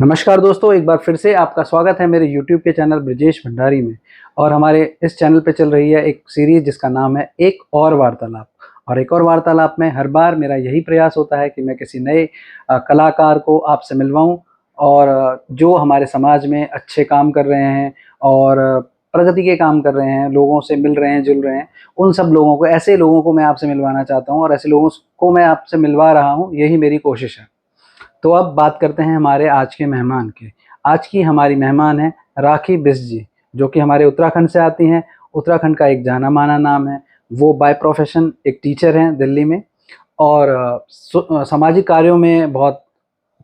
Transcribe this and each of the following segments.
नमस्कार दोस्तों, एक बार फिर से आपका स्वागत है मेरे YouTube के चैनल ब्रजेश भंडारी में। और हमारे इस चैनल पे चल रही है एक सीरीज़ जिसका नाम है एक और वार्तालाप। और एक और वार्तालाप में हर बार मेरा यही प्रयास होता है कि मैं किसी नए कलाकार को आपसे मिलवाऊं और जो हमारे समाज में अच्छे काम कर रहे हैं और प्रगति के काम कर रहे हैं, लोगों से मिल रहे हैं, जुल रहे हैं, उन सब लोगों को, ऐसे लोगों को मैं आपसे मिलवाना चाहता हूँ और ऐसे लोगों को मैं आपसे मिलवा रहा हूँ, यही मेरी कोशिश है। तो अब बात करते हैं हमारे आज के मेहमान की। आज की हमारी मेहमान है राखी बिष्ट जी, जो कि हमारे उत्तराखंड से आती हैं। उत्तराखंड का एक जाना माना नाम है। वो बाय प्रोफेशन एक टीचर हैं दिल्ली में और सामाजिक कार्यों में बहुत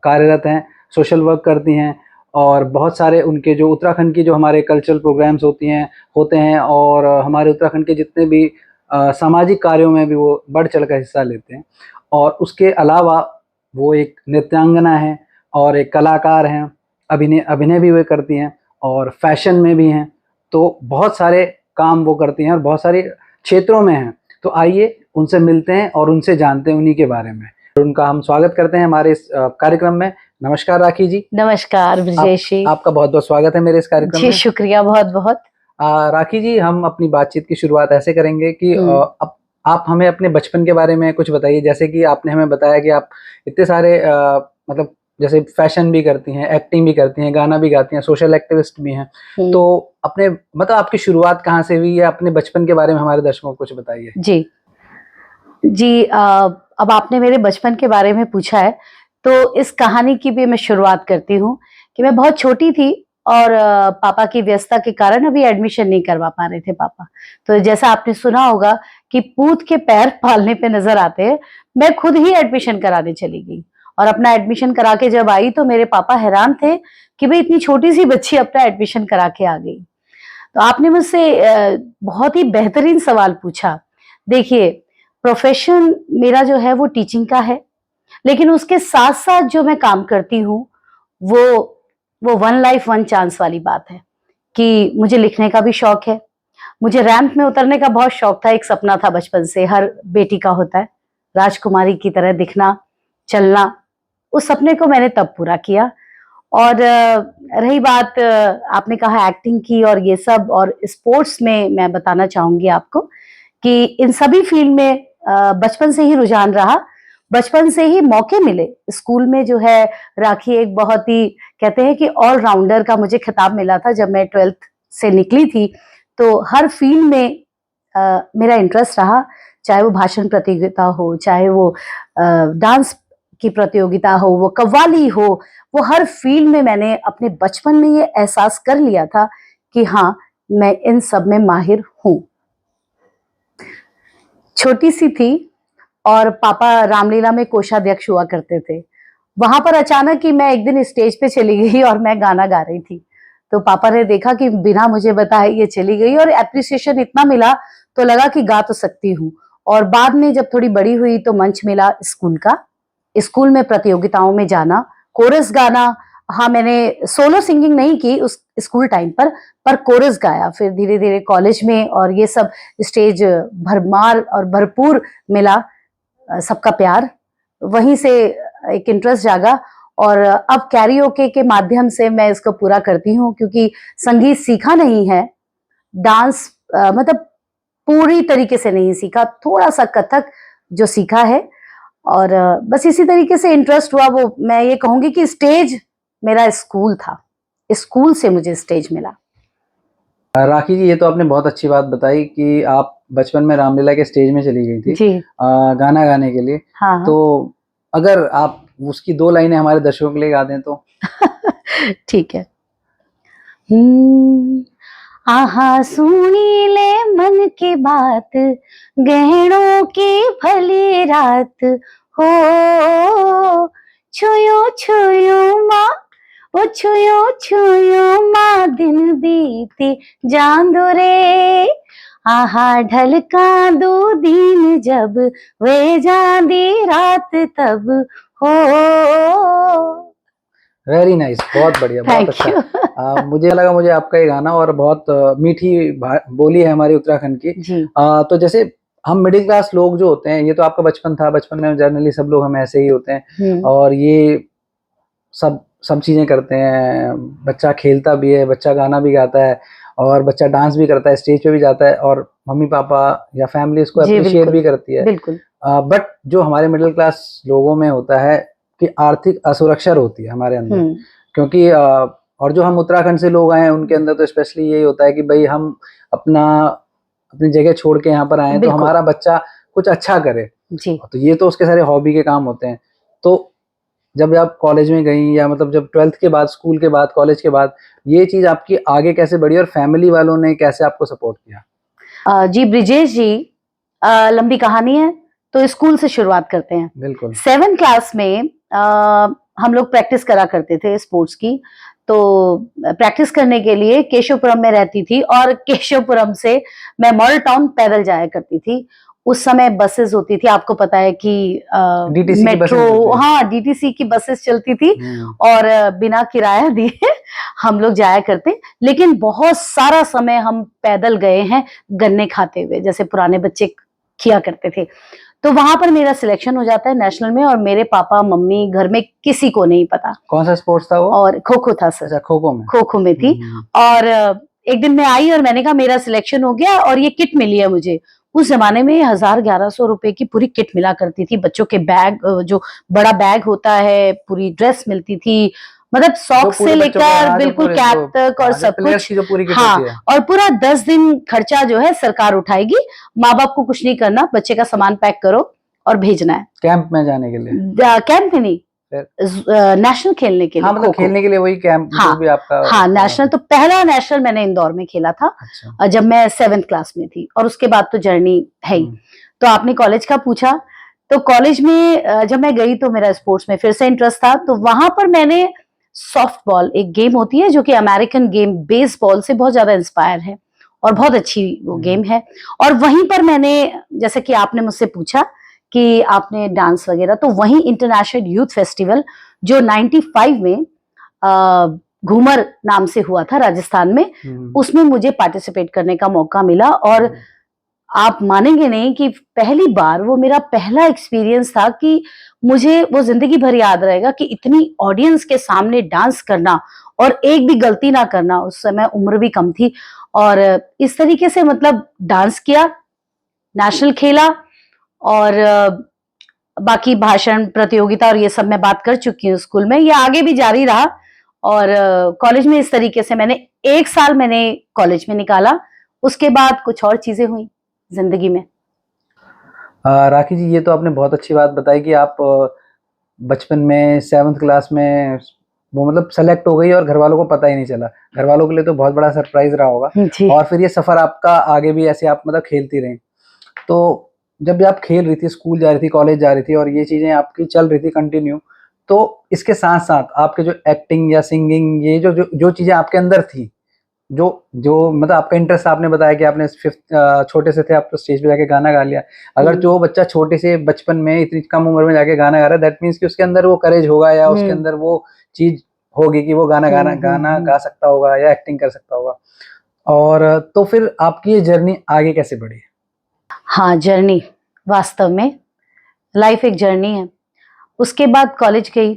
कार्यरत हैं, सोशल वर्क करती हैं और बहुत सारे उनके जो उत्तराखंड की जो हमारे कल्चरल प्रोग्राम्स होते हैं और हमारे उत्तराखंड के जितने भी सामाजिक कार्यों में भी वो बढ़ चढ़ कर हिस्सा लेते हैं। और उसके अलावा वो एक नृत्यांगना हैं और एक कलाकार हैं, अभिनय भी वे करती हैं और फैशन में भी हैं। तो बहुत सारे काम वो करती हैं और बहुत सारे क्षेत्रों में हैं। तो आइए उनसे मिलते हैं और उनसे जानते हैं उन्हीं के बारे में। उनका हम स्वागत करते हैं हमारे इस कार्यक्रम में। नमस्कार राखी जी। नमस्कार ब्रजेश जी। आपका बहुत बहुत स्वागत है मेरे इस कार्यक्रम में। जी शुक्रिया, बहुत बहुत। राखी जी, हम अपनी बातचीत की शुरुआत ऐसे करेंगे कि अब आप हमें अपने बचपन के बारे में कुछ बताइए। जैसे कि आपने हमें बताया कि आप इतने सारे मतलब जैसे फैशन भी करती हैं, एक्टिंग भी करती हैं, गाना भी गाती हैं, सोशल एक्टिविस्ट भी हैं। तो अपने मतलब आपकी शुरुआत कहाँ से हुई है? अपने बचपन के बारे में हमारे दर्शकों को कुछ बताइए। जी, अब आपने मेरे बचपन के बारे में पूछा है, तो इस कहानी की भी मैं शुरुआत करती हूँ कि मैं बहुत छोटी थी और पापा की व्यस्तता के कारण अभी एडमिशन नहीं करवा पा रहे थे पापा। तो जैसा आपने सुना होगा कि पूत के पैर पालने पे नजर आते हैं, मैं खुद ही एडमिशन कराने चली गई। और अपना एडमिशन करा के जब आई तो मेरे पापा हैरान थे कि भाई इतनी छोटी सी बच्ची अपना एडमिशन करा के आ गई। तो आपने मुझसे बहुत ही बेहतरीन सवाल पूछा। देखिए, प्रोफेशन मेरा जो है वो टीचिंग का है, लेकिन उसके साथ साथ जो मैं काम करती हूँ वो वन लाइफ वन चांस वाली बात है कि मुझे लिखने का भी शौक है। मुझे रैंप में उतरने का बहुत शौक था, एक सपना था बचपन से, हर बेटी का होता है, राजकुमारी की तरह दिखना, चलना। उस सपने को मैंने तब पूरा किया। और रही बात आपने कहा एक्टिंग की और ये सब, और स्पोर्ट्स में मैं बताना चाहूंगी आपको कि इन सभी फील्ड में बचपन से ही रुझान रहा, बचपन से ही मौके मिले। स्कूल में जो है राखी एक बहुत ही, कहते हैं कि ऑलराउंडर का मुझे खिताब मिला था जब मैं 12th से निकली थी। तो हर फील्ड में मेरा इंटरेस्ट रहा, चाहे वो भाषण प्रतियोगिता हो, चाहे वो डांस की प्रतियोगिता हो, वो कव्वाली हो, वो हर फील्ड में मैंने अपने बचपन में ये एहसास कर लिया था कि हाँ, मैं इन सब में माहिर हूं। छोटी सी थी और पापा रामलीला में कोषाध्यक्ष हुआ करते थे। वहां पर अचानक ही मैं एक दिन स्टेज पे चली गई और मैं गाना गा रही थी। तो पापा ने देखा कि बिना मुझे बताए ये चली गई, और एप्रिसिएशन इतना मिला तो लगा कि गा तो सकती हूँ। और बाद में जब थोड़ी बड़ी हुई तो मंच मिला स्कूल का, स्कूल में प्रतियोगिताओं में जाना, कोरस गाना। हाँ, मैंने सोलो सिंगिंग नहीं की उस स्कूल टाइम पर कोरस गाया। फिर धीरे धीरे कॉलेज में और ये सब स्टेज भरमार और भरपूर मिला, सबका प्यार, वहीं से एक इंटरेस्ट जागा। और अब कैरियोके के माध्यम से मैं इसको पूरा करती हूँ, क्योंकि संगीत सीखा नहीं है, डांस मतलब पूरी तरीके से नहीं सीखा, थोड़ा सा कथक जो सीखा है। और बस इसी तरीके से इंटरेस्ट हुआ। वो मैं ये कहूंगी कि स्टेज मेरा स्कूल था, स्कूल से मुझे स्टेज मिला। राखी जी, ये तो आपने बहुत अच्छी बात बताई कि आप बचपन में रामलीला के स्टेज में चली गई थी जी। गाना गाने के लिए। हाँ। तो अगर आप उसकी 2 लाइनें हमारे दर्शकों के लिए गा दें तो। ठीक है। आहा सुनी ले मन की बात, गहनों की भली रात हो, छुयो छुयो माँ, ओ छुयो छुयो माँ, दिन बीती जांदो रे, आहा ढलका दो दिन जब वे जांदी रात तब हो। वेरी नाइस, बहुत बढ़िया, बहुत अच्छा। मुझे लगा मुझे आपका ये गाना, और बहुत मीठी बोली है हमारी उत्तराखंड की। तो जैसे हम मिडिल क्लास लोग जो होते हैं, ये तो आपका बचपन था, बचपन में जनरली सब लोग हम ऐसे ही होते हैं और ये सब सब चीज़ें करते हैं, बच्चा खेलता भी है, बच्चा गाना भी गाता है और बच्चा डांस भी करता है, स्टेज पे भी जाता है और मम्मी पापा या फैमिली इसको जी अप्रिशिएट भी बिल्कुल करती है। बिल्कुल। बट जो हमारे मिडिल क्लास लोगों में होता है कि आर्थिक असुरक्षा होती है हमारे अंदर, क्योंकि और जो हम उत्तराखंड से लोग आए हैं उनके अंदर तो स्पेशली यही होता है कि भाई हम अपना अपनी जगह छोड़ के यहाँ पर आए हैं तो बिल्कुल हमारा बच्चा कुछ अच्छा करे। जी। तो ये तो उसके सारे हॉबी के काम होते हैं। तो जब आप कॉलेज में गई या मतलब जब 12th के बाद, स्कूल के बाद, कॉलेज के बाद ये चीज़ आपकी आगे कैसे बढ़ी और फैमिली वालों ने कैसे आपको सपोर्ट किया? जी ब्रिजेश जी, लंबी कहानी है तो स्कूल से शुरुआत करते हैं। बिल्कुल। 7th क्लास में हम लोग प्रैक्टिस करा करते थे स्पोर्ट्स की, तो प्रैक्टिस करने के लिए केशवपुरम में रहती थी और केशवपुरम से मैं मॉडल टाउन पैदल जाया करती थी। उस समय बसेस होती थी, आपको पता है कि डीटीसी की बसें मेट्रो, चलती हैं। हाँ डीटीसी की बसेस चलती थी और बिना किराया दिए हम लोग जाया करते। लेकिन बहुत सारा समय हम पैदल गए हैं गन्ने खाते हुए, जैसे पुराने बच्चे किया करते थे। तो वहां पर मेरा सिलेक्शन हो जाता है नेशनल में और मेरे पापा मम्मी घर में किसी को नहीं पता। कौन सा स्पोर्ट्स था वो? और खो खो था सर। अच्छा, खो-खो में। खो खो में थी। और एक दिन मैं आई और मैंने कहा मेरा सिलेक्शन हो गया और ये किट मिली है मुझे। उस जमाने में 1000-1100 रुपए की पूरी किट मिला करती थी। बच्चों के बैग, जो बड़ा बैग होता है, पूरी ड्रेस मिलती थी, मतलब सॉक्स से लेकर बिल्कुल कैप तक और सब कुछ। हाँ, और पूरा 10 दिन खर्चा जो है सरकार उठाएगी। माँ बाप को कुछ नहीं करना, बच्चे का सामान पैक करो और भेजना है कैंप में जाने के लिए। कैंप में नहीं, नेशनल खेलने के लिए। हाँ, मतलब खेलने के लिए वही कैंप हाँ, जो भी आपका। हाँ नेशनल, तो पहला नेशनल मैंने इंदौर में खेला था। अच्छा। जब मैं 7th क्लास में थी और उसके बाद तो जर्नी है ही। तो आपने कॉलेज का पूछा, तो कॉलेज में जब मैं गई तो मेरा स्पोर्ट्स में फिर से इंटरेस्ट था। तो वहां पर मैंने सॉफ्ट बॉल, एक गेम होती है जो कि अमेरिकन गेम बेसबॉल से बहुत ज्यादा इंस्पायर है और बहुत अच्छी वो गेम है। और वहीं पर मैंने, जैसे कि आपने मुझसे पूछा कि आपने डांस वगैरह, तो वहीं इंटरनेशनल यूथ फेस्टिवल जो 95 में घूमर नाम से हुआ था राजस्थान में, उसमें मुझे पार्टिसिपेट करने का मौका मिला। और आप मानेंगे नहीं कि पहली बार वो मेरा पहला एक्सपीरियंस था कि मुझे वो जिंदगी भर याद रहेगा कि इतनी ऑडियंस के सामने डांस करना और एक भी गलती ना करना। उस समय उम्र भी कम थी और इस तरीके से मतलब डांस किया, नेशनल खेला और बाकी भाषण प्रतियोगिता और ये सब मैं बात कर चुकी हूँ स्कूल में। ये आगे भी जारी रहा और कॉलेज में इस तरीके से मैंने 1 साल मैंने कॉलेज में निकाला। उसके बाद कुछ और चीजें हुई जिंदगी में। राखी जी, ये तो आपने बहुत अच्छी बात बताई कि आप बचपन में 7th क्लास में वो मतलब सेलेक्ट हो गई और घर वालों को पता ही नहीं चला। घर वालों के लिए तो बहुत बड़ा सरप्राइज रहा होगा। और फिर ये सफर आपका आगे भी ऐसे आप मतलब खेलती रही। तो जब भी आप खेल रही थी, स्कूल जा रही थी, कॉलेज जा रही थी और ये चीजें आपकी चल रही थी कंटिन्यू, तो इसके साथ साथ आपके जो एक्टिंग या सिंगिंग, ये जो जो, जो चीजें आपके अंदर थी, जो जो मतलब आपका इंटरेस्ट, आपने बताया कि आपने 5th छोटे से थे आप तो स्टेज पे जाके गाना गा लिया। अगर जो बच्चा छोटे से बचपन में इतनी कम उम्र में जाके गाना गा रहा है, दैट मीन्स कि उसके अंदर वो करेज होगा या उसके अंदर वो चीज होगी कि वो गाना गा सकता होगा या एक्टिंग कर सकता होगा। और तो फिर आपकी ये जर्नी आगे कैसे बढ़ी? हाँ, जर्नी वास्तव में लाइफ एक जर्नी है। उसके बाद कॉलेज गई।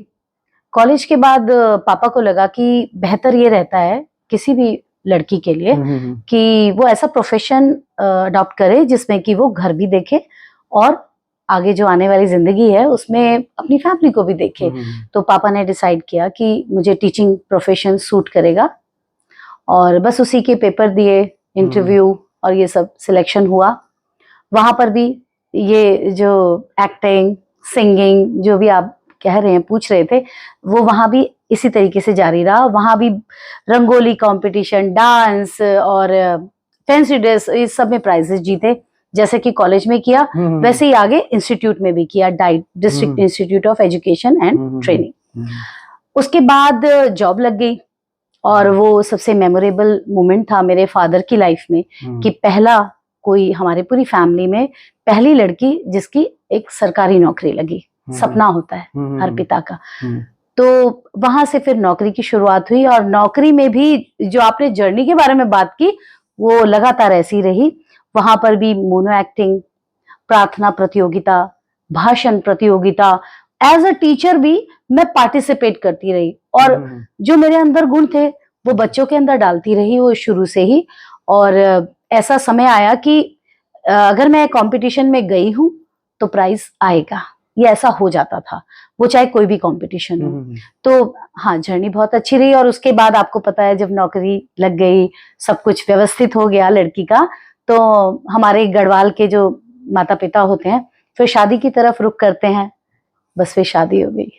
कॉलेज के बाद पापा को लगा कि बेहतर ये रहता है किसी भी लड़की के लिए कि वो ऐसा प्रोफेशन अडॉप्ट करे जिसमें कि वो घर भी देखे और आगे जो आने वाली जिंदगी है उसमें अपनी फैमिली को भी देखे। तो पापा ने डिसाइड किया कि मुझे टीचिंग प्रोफेशन सूट करेगा और बस उसी के पेपर दिए, इंटरव्यू और ये सब सिलेक्शन हुआ। वहां पर भी ये जो एक्टिंग, सिंगिंग, जो भी आप कह रहे हैं, पूछ रहे थे, वो वहां भी इसी तरीके से जारी रहा। वहां भी रंगोली कंपटीशन, डांस और फैंसी ड्रेस, इस सब में प्राइजेस जीते। जैसे कि कॉलेज में किया वैसे ही आगे इंस्टीट्यूट में भी किया, diet, district institute of education and training. उसके बाद जॉब लग गई और वो सबसे मेमोरेबल मोमेंट था मेरे फादर की लाइफ में कि पहला कोई हमारे पूरी फैमिली में पहली लड़की जिसकी एक सरकारी नौकरी लगी। सपना होता है हर पिता का। तो वहां से फिर नौकरी की शुरुआत हुई और नौकरी में भी जो आपने जर्नी के बारे में बात की वो लगातार ऐसी रही। वहां पर भी मोनो एक्टिंग, प्रार्थना प्रतियोगिता, भाषण प्रतियोगिता, एज अ टीचर भी मैं पार्टिसिपेट करती रही, और जो मेरे अंदर गुण थे वो बच्चों के अंदर डालती रही वो शुरू से ही। और ऐसा समय आया कि अगर मैं कंपटीशन में गई हूँ तो प्राइज आएगा, ये ऐसा हो जाता था, वो चाहे कोई भी कंपटीशन हो। तो हाँ, जर्नी बहुत अच्छी रही। और उसके बाद आपको पता है, जब नौकरी लग गई, सब कुछ व्यवस्थित हो गया लड़की का, तो हमारे गढ़वाल के जो माता पिता होते हैं फिर शादी की तरफ रुख करते हैं, बस फिर शादी हो गई।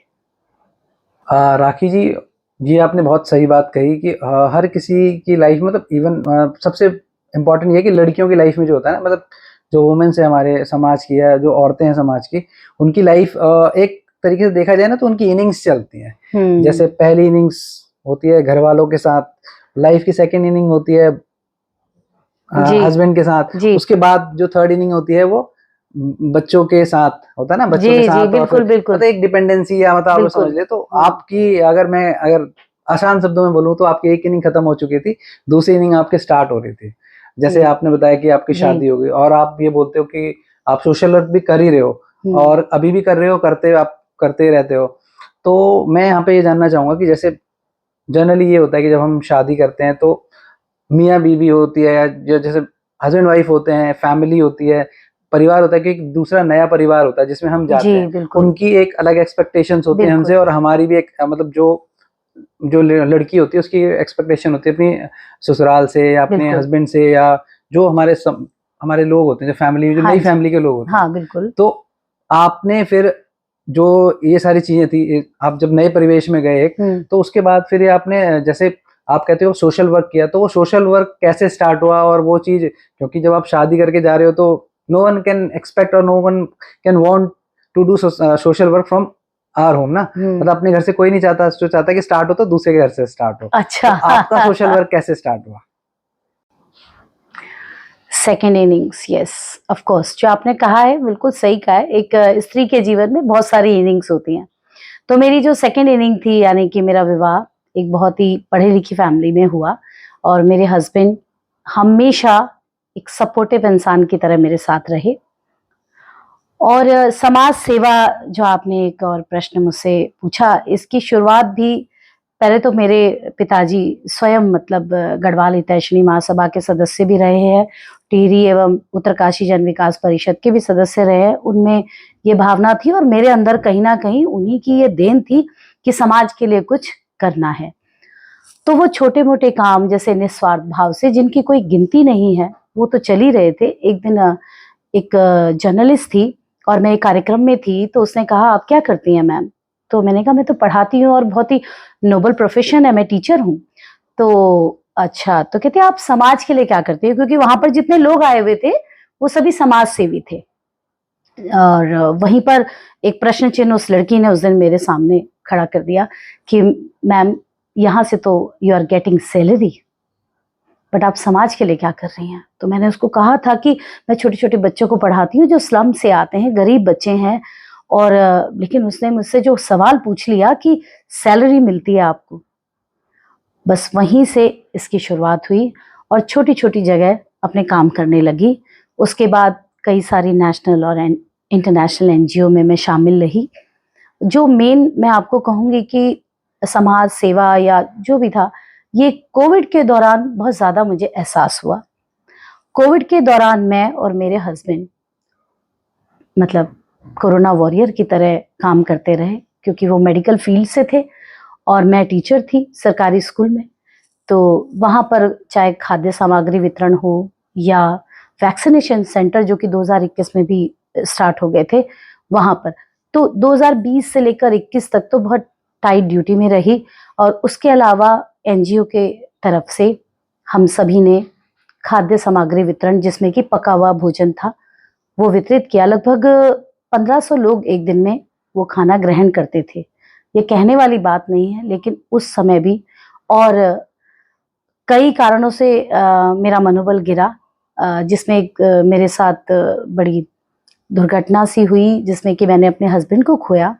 राखी जी, ये आपने बहुत सही बात कही कि हर किसी की लाइफ में, मतलब इवन सबसे इम्पोर्टेंट ये है कि लड़कियों की लाइफ में जो होता है ना, मतलब जो वुमेन्स है हमारे समाज की या जो औरतें हैं समाज की, उनकी लाइफ एक तरीके से देखा जाए ना तो उनकी इनिंग्स चलती हैं। जैसे पहली इनिंग्स होती है घर वालों के साथ, लाइफ की सेकंड इनिंग होती है हस्बैंड के साथ, उसके बाद जो थर्ड इनिंग होती है वो बच्चों के साथ होता है ना, बच्चों के साथ। बिल्कुल बिल्कुल, मतलब एक डिपेंडेंसी या मतलब आप समझ ले। तो आपकी अगर आसान शब्दों में बोलूं तो आपकी एक इनिंग खत्म हो चुकी थी, दूसरी इनिंग आपके स्टार्ट हो रही थी। जैसे आपने बताया कि आपकी शादी हो गई, और आप ये बोलते हो कि आप सोशल वर्क भी कर ही रहे हो और अभी भी कर रहे हो, आप करते रहते हो। तो मैं यहाँ पे ये जानना चाहूंगा कि जैसे जनरली ये होता है कि जब हम शादी करते हैं तो मियाँ बीवी होती है, या जैसे हस्बैंड वाइफ होते हैं, फैमिली होती है, परिवार होता है, कि एक दूसरा नया परिवार होता है जिसमें हम जाते हैं। उनकी एक अलग एक्सपेक्टेशंस होती है हमसे, और हमारी भी एक मतलब जो लड़की होती है उसकी एक्सपेक्टेशन होती है अपनी ससुराल से या अपने हस्बैंड से, या जो हमारे लोग होते हैं, जो फैमिली, जो नई फैमिली के लोग होते हैं। हाँ, बिल्कुल। तो आपने फिर जो ये सारी चीजें थी, आप जब नए परिवेश में गए तो उसके बाद फिर आपने, जैसे आप कहते हो सोशल वर्क किया, तो वो सोशल वर्क कैसे स्टार्ट हुआ? और वो चीज, क्योंकि जब आप शादी करके जा रहे हो तो नो वन कैन एक्सपेक्ट और no one can want to do social work from our home ना। मतलब अपने घर से कोई नहीं चाहता, जो चाहता है कि स्टार्ट हो तो दूसरे के घर से स्टार्ट हो। अच्छा। तो आपका सोशल वर्क कैसे स्टार्ट हुआ? Second innings, yes of course, जो आपने कहा है बिल्कुल सही कहा है। एक स्त्री के जीवन में बहुत सारी इनिंग्स होती हैं। तो मेरी जो सेकेंड इनिंग थी, यानी कि मेरा विवाह एक बहुत ही पढ़ी लिखी फैमिली में हुआ, और मेरे हस्बैंड हमेशा एक सपोर्टिव इंसान की तरह मेरे साथ रहे। और समाज सेवा, जो आपने एक और प्रश्न मुझसे पूछा, इसकी शुरुआत भी पहले तो मेरे पिताजी स्वयं, मतलब गढ़वाल हितैषणी महासभा के सदस्य भी रहे हैं, टिहरी एवं उत्तरकाशी जन विकास परिषद के भी सदस्य रहे हैं। उनमें ये भावना थी, और मेरे अंदर कहीं ना कहीं उन्हीं की ये देन थी कि समाज के लिए कुछ करना है। तो वो छोटे मोटे काम, जैसे निस्वार्थ भाव से, जिनकी कोई गिनती नहीं है, वो तो चल ही रहे थे। एक दिन एक जर्नलिस्ट थी और मैं एक कार्यक्रम में थी, तो उसने कहा, आप क्या करती हैं मैम? तो मैंने कहा, मैं तो पढ़ाती हूँ और बहुत ही नोबल प्रोफेशन है, मैं टीचर हूँ। तो अच्छा, तो कहते आप समाज के लिए क्या करती है? क्योंकि वहां पर जितने लोग आए हुए थे वो सभी समाज सेवी थे। और वहीं पर एक प्रश्न चिन्ह उस लड़की ने उस दिन मेरे सामने खड़ा कर दिया कि मैम, यहाँ से तो you are getting salary, but आप समाज के लिए क्या कर रही हैं? तो मैंने उसको कहा था कि मैं छोटे छोटे बच्चों को पढ़ाती हूँ जो स्लम से आते हैं, गरीब बच्चे हैं। और लेकिन उसने मुझसे जो सवाल पूछ लिया कि सैलरी मिलती है आपको, बस वहीं से इसकी शुरुआत हुई और छोटी छोटी जगह अपने काम करने लगी। उसके बाद कई सारी नेशनल और इंटरनेशनल एनजीओ में मैं शामिल रही। जो मेन मैं आपको कहूँगी कि समाज सेवा या जो भी था, ये कोविड के दौरान बहुत ज़्यादा मुझे एहसास हुआ। कोविड के दौरान मैं और मेरे हस्बैंड मतलब कोरोना वॉरियर की तरह काम करते रहे, क्योंकि वो मेडिकल फील्ड से थे और मैं टीचर थी सरकारी स्कूल में। तो वहाँ पर चाहे खाद्य सामग्री वितरण हो या वैक्सीनेशन सेंटर, जो कि 2021 में भी स्टार्ट हो गए थे वहाँ पर, तो 2020 से लेकर 21 तक तो बहुत टाइट ड्यूटी में रही। और उसके अलावा एनजीओ के तरफ से हम सभी ने खाद्य सामग्री वितरण, जिसमें कि पका हुआ भोजन था, वो वितरित किया। लगभग 1500 लोग एक दिन में वो खाना ग्रहण करते थे। ये कहने वाली बात नहीं है, लेकिन उस समय भी, और कई कारणों से मेरा मनोबल गिरा, जिसमें एक मेरे साथ बड़ी दुर्घटना सी हुई, जिसमें कि मैंने अपने हस्बैंड को खोया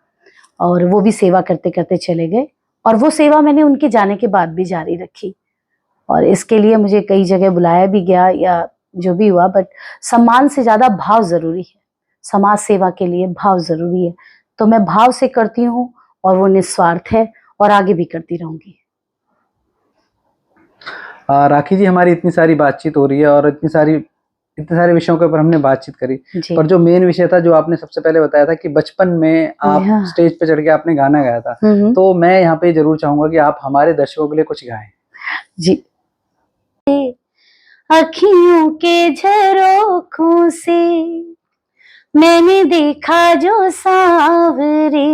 और वो भी सेवा करते करते चले गए। और वो सेवा मैंने उनके जाने के बाद भी जारी रखी, और इसके लिए मुझे कई जगह बुलाया भी गया या जो भी हुआ। बट सम्मान से ज़्यादा भाव ज़रूरी है, समाज सेवा के लिए भाव ज़रूरी है। तो मैं भाव से करती हूँ और वो निस्वार्थ है और आगे भी करती रहूंगी। राखी जी, हमारी इतनी सारी बातचीत हो रही है और इतने सारे विषयों के ऊपर हमने बातचीत करी, जी। पर जो मेन विषय था, जो आपने सबसे पहले बताया था कि बचपन में आप हाँ। स्टेज पे चढ़ के आपने गाना गाया था, तो मैं यहाँ पे जरूर चाहूंगा कि आप हमारे दर्शकों के लिए कुछ गाएं। जी। अखियों के झरोखों से मैंने देखा जो सांवरे,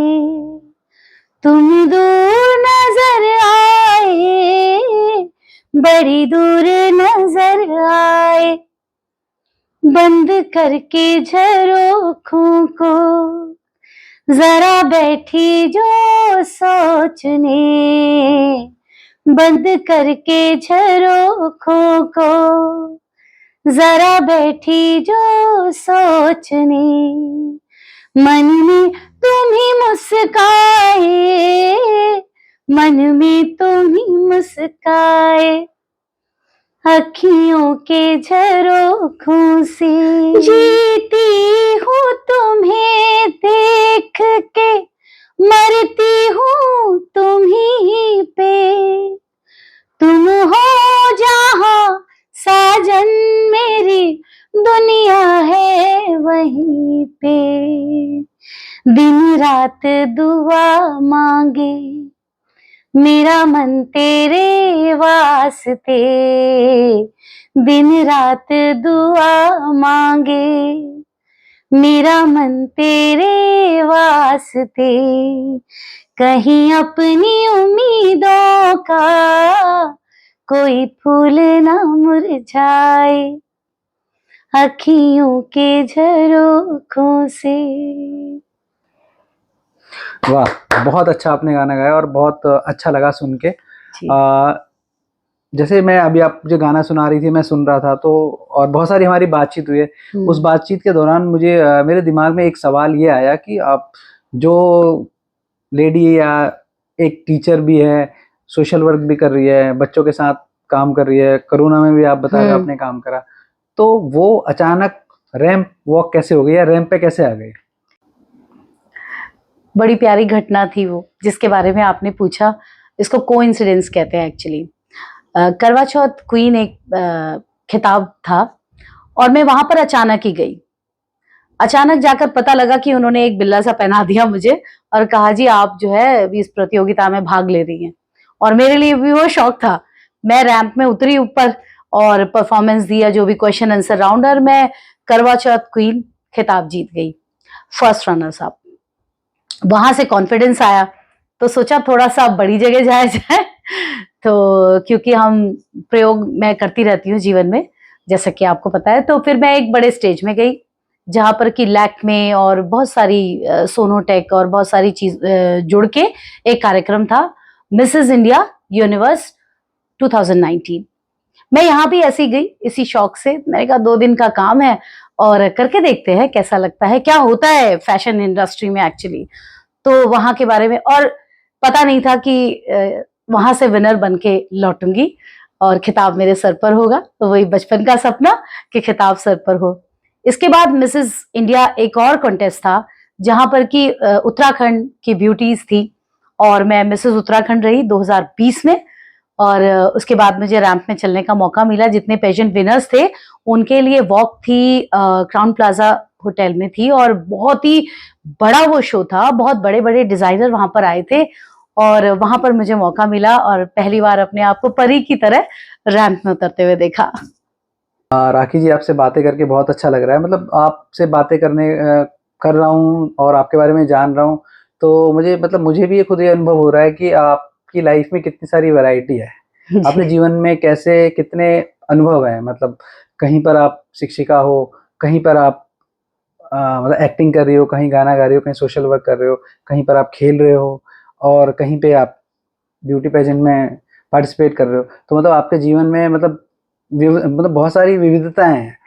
तुम दूर नजर आए, बड़ी दूर नजर आए, बंद करके झरोखों को जरा बैठी जो सोचने, बंद करके झरोखों को जरा बैठी जो सोचने, मन में तुम ही मुस्काए, मन में तुम ही मुस्काए, अखियों के झरोखों से जीती हूँ तुम्हें देख के, मरती हूँ तुम्हीं पे, तुम हो जहाँ साजन मेरी दुनिया है वहीं पे, दिन रात दुआ मांगे मेरा मन तेरे वास्ते, दिन रात दुआ मांगे मेरा मन तेरे वास्ते, कहीं अपनी उम्मीदों का कोई फूल ना मुरझाए, अखियों के झरोखों से। वाह, बहुत अच्छा आपने गाना गाया और बहुत अच्छा लगा सुन के। जैसे मैं अभी आप जो गाना सुना रही थी, मैं सुन रहा था, तो और बहुत सारी हमारी बातचीत हुई है। उस बातचीत के दौरान मुझे मेरे दिमाग में एक सवाल ये आया कि आप जो लेडी या एक टीचर भी है, सोशल वर्क भी कर रही है, बच्चों के साथ काम कर रही है, कोरोना में भी आप बता रहे आपने काम करा, तो वो अचानक रैंप वॉक कैसे हो गई या रैंप पे कैसे आ गई? बड़ी प्यारी घटना थी वो, जिसके बारे में आपने पूछा। इसको कोइंसिडेंस कहते हैं एक्चुअली। करवा चौथ क्वीन एक खिताब था और मैं वहां पर अचानक ही गई। अचानक जाकर पता लगा कि उन्होंने एक बिल्ला सा पहना दिया मुझे और कहा जी आप जो है इस प्रतियोगिता में भाग ले रही हैं, और मेरे लिए भी वो शौक था। मैं रैंप में उतरी ऊपर और परफॉर्मेंस दिया, जो भी क्वेश्चन आंसर राउंड, और मैं करवा चौथ क्वीन खिताब जीत गई, फर्स्ट रनर्स अप। वहां से कॉन्फिडेंस आया, तो सोचा थोड़ा सा बड़ी जगह जाया जाए। तो क्योंकि हम प्रयोग मैं करती रहती हूँ जीवन में, जैसा कि आपको पता है, तो फिर मैं एक बड़े स्टेज में गई जहां पर कि लैक में और बहुत सारी सोनोटेक और बहुत सारी चीज जुड़ के एक कार्यक्रम था, मिसेस इंडिया यूनिवर्स 2019। मैं यहाँ भी ऐसी गई इसी शौक से। मैंने कहा 2 दिन का काम है और करके देखते हैं कैसा लगता है, क्या होता है फैशन इंडस्ट्री में एक्चुअली। तो वहां के बारे में, और पता नहीं था कि वहां से विनर बन के लौटूंगी और खिताब मेरे सर पर होगा। तो वही बचपन का सपना कि खिताब सर पर हो। इसके बाद मिसेस इंडिया एक और कॉन्टेस्ट था जहां पर कि उत्तराखंड की ब्यूटीज थी और मैं मिसेस उत्तराखंड रही 2020 में। और उसके बाद मुझे रैंप में चलने का मौका मिला। जितने पेजेंट विनर्स थे उनके लिए वॉक थी, क्राउन प्लाजा होटल में थी और बहुत ही बड़ा वो शो था। बहुत बड़े बड़े डिजाइनर वहां पर आए थे और वहां पर मुझे मौका मिला और पहली बार अपने आप को परी की तरह रैंप में उतरते हुए देखा। राखी जी, आपसे बातें करके बहुत अच्छा लग रहा है। मतलब आपसे बातें कर रहा हूँ और आपके बारे में जान रहा हूँ, तो मुझे भी खुद ये अनुभव हो रहा है कि आपकी लाइफ में कितनी सारी वैरायटी है। अपने जीवन में कैसे कितने अनुभव हैं। मतलब कहीं पर आप शिक्षिका हो, कहीं पर आप मतलब एक्टिंग कर रही हो, कहीं गाना गा रही हो, कहीं सोशल वर्क कर रहे हो, कहीं पर आप खेल रहे हो और कहीं पे आप ब्यूटी पेजेंट में पार्टिसिपेट कर रहे हो। तो मतलब आपके जीवन में मतलब बहुत सारी विविधताएं हैं।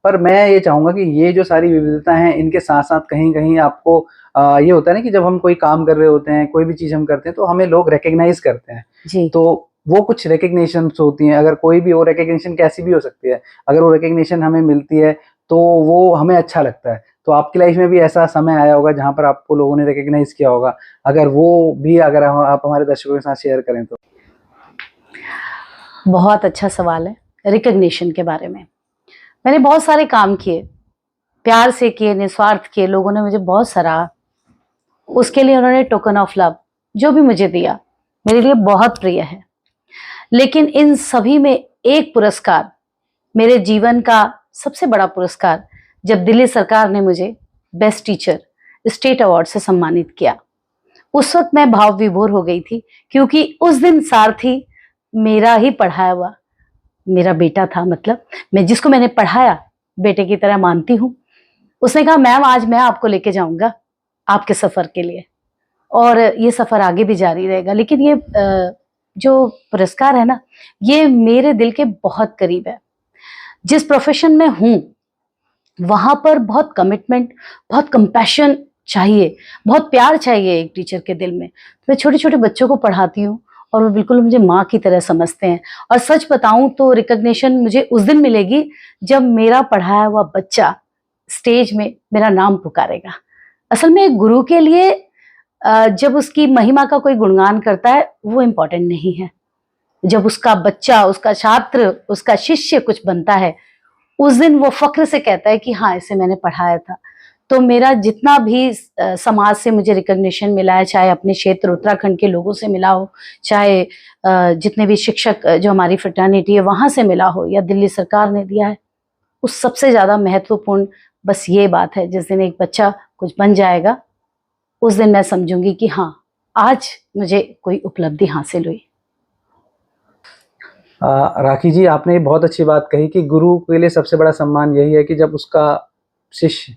पर मैं ये चाहूँगा कि ये जो सारी विविधताएं हैं, इनके साथ साथ कहीं कहीं आपको ये होता है ना कि जब हम कोई काम कर रहे होते हैं, कोई भी चीज़ हम करते हैं, तो हमें लोग रिकग्नाइज करते हैं जी। तो वो कुछ रिकग्निशन होती हैं। अगर कोई भी हो, रिकग्निशन कैसी भी हो सकती है, अगर वो रिकग्निशन हमें मिलती है तो वो हमें अच्छा लगता है। तो आपकी लाइफ में भी ऐसा समय आया होगा जहाँ पर आपको लोगों ने रिकग्नाइज किया होगा, अगर वो भी अगर आप हमारे दर्शकों के साथ शेयर करें तो। बहुत अच्छा सवाल है रिकग्निशन के बारे में। मैंने बहुत सारे काम किए, प्यार से किए, निस्वार्थ किए, लोगों ने मुझे बहुत सराहा, उसके लिए उन्होंने टोकन ऑफ लव जो भी मुझे दिया मेरे लिए बहुत प्रिय है। लेकिन इन सभी में एक पुरस्कार, मेरे जीवन का सबसे बड़ा पुरस्कार, जब दिल्ली सरकार ने मुझे बेस्ट टीचर स्टेट अवार्ड से सम्मानित किया, उस वक्त मैं भाव विभोर हो गई थी, क्योंकि उस दिन सारथी मेरा ही पढ़ाया हुआ मेरा बेटा था। मतलब जिसको मैंने पढ़ाया बेटे की तरह मानती हूँ। उसने कहा मैम आज मैं आपको लेके जाऊंगा आपके सफर के लिए, और ये सफर आगे भी जारी रहेगा। लेकिन ये जो पुरस्कार है ना, ये मेरे दिल के बहुत करीब है। जिस प्रोफेशन में हूँ वहां पर बहुत कमिटमेंट, बहुत कंपैशन चाहिए, बहुत प्यार चाहिए एक टीचर के दिल में। मैं छोटे छोटे बच्चों को पढ़ाती हूँ और वो बिल्कुल मुझे माँ की तरह समझते हैं। और सच बताऊं तो रिकग्निशन मुझे उस दिन मिलेगी जब मेरा पढ़ाया हुआ बच्चा स्टेज में मेरा नाम पुकारेगा। असल में एक गुरु के लिए जब उसकी महिमा का कोई गुणगान करता है वो इम्पोर्टेंट नहीं है, जब उसका बच्चा, उसका छात्र, उसका शिष्य कुछ बनता है, उस दिन वो फक्र से कहता है कि हाँ इसे मैंने पढ़ाया था। तो मेरा जितना भी समाज से मुझे रिकग्निशन मिला है, चाहे अपने क्षेत्र उत्तराखंड के लोगों से मिला हो, चाहे जितने भी शिक्षक जो हमारी फ्रेटर्निटी है वहां से मिला हो, या दिल्ली सरकार ने दिया है, उस सबसे ज्यादा महत्वपूर्ण बस ये बात है, जिस दिन एक बच्चा कुछ बन जाएगा उस दिन मैं समझूंगी कि हाँ आज मुझे कोई उपलब्धि हासिल हुई। राखी जी, आपने बहुत अच्छी बात कही कि गुरु के लिए सबसे बड़ा सम्मान यही है कि जब उसका शिष्य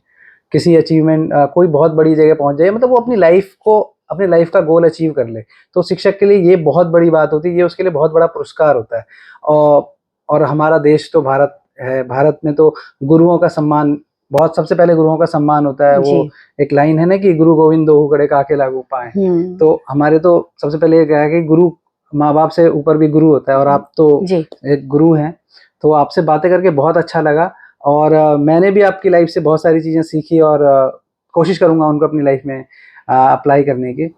किसी अचीवमेंट, कोई बहुत बड़ी जगह पहुंच जाए, मतलब वो अपनी लाइफ का गोल अचीव कर ले, तो शिक्षक के लिए ये बहुत बड़ी बात होती है, ये उसके लिए बहुत बड़ा पुरस्कार होता है। और हमारा देश तो भारत है, भारत में तो गुरुओं का सम्मान बहुत, सबसे पहले गुरुओं का सम्मान होता है। वो एक लाइन है ना कि गुरु गोविंद दोहु खड़े काके लागू पाए। तो हमारे तो सबसे पहले ये कहा है कि गुरु माँ बाप से ऊपर भी गुरु होता है, और आप तो एक गुरु हैं। तो आपसे बातें करके बहुत अच्छा लगा, और मैंने भी आपकी लाइफ से बहुत सारी चीज़ें सीखी, और कोशिश करूँगा उनको अपनी लाइफ में अप्लाई करने की।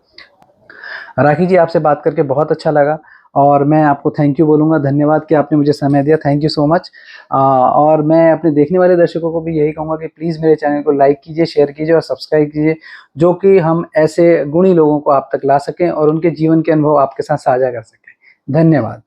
राखी जी, आपसे बात करके बहुत अच्छा लगा, और मैं आपको थैंक यू बोलूँगा, धन्यवाद कि आपने मुझे समय दिया, थैंक यू सो मच। और मैं अपने देखने वाले दर्शकों को भी यही कहूँगा कि प्लीज़ मेरे चैनल को लाइक कीजिए, शेयर कीजिए और सब्सक्राइब कीजिए, जो कि हम ऐसे गुणी लोगों को आप तक ला सकें और उनके जीवन के अनुभव आपके साथ साझा कर सकें। धन्यवाद।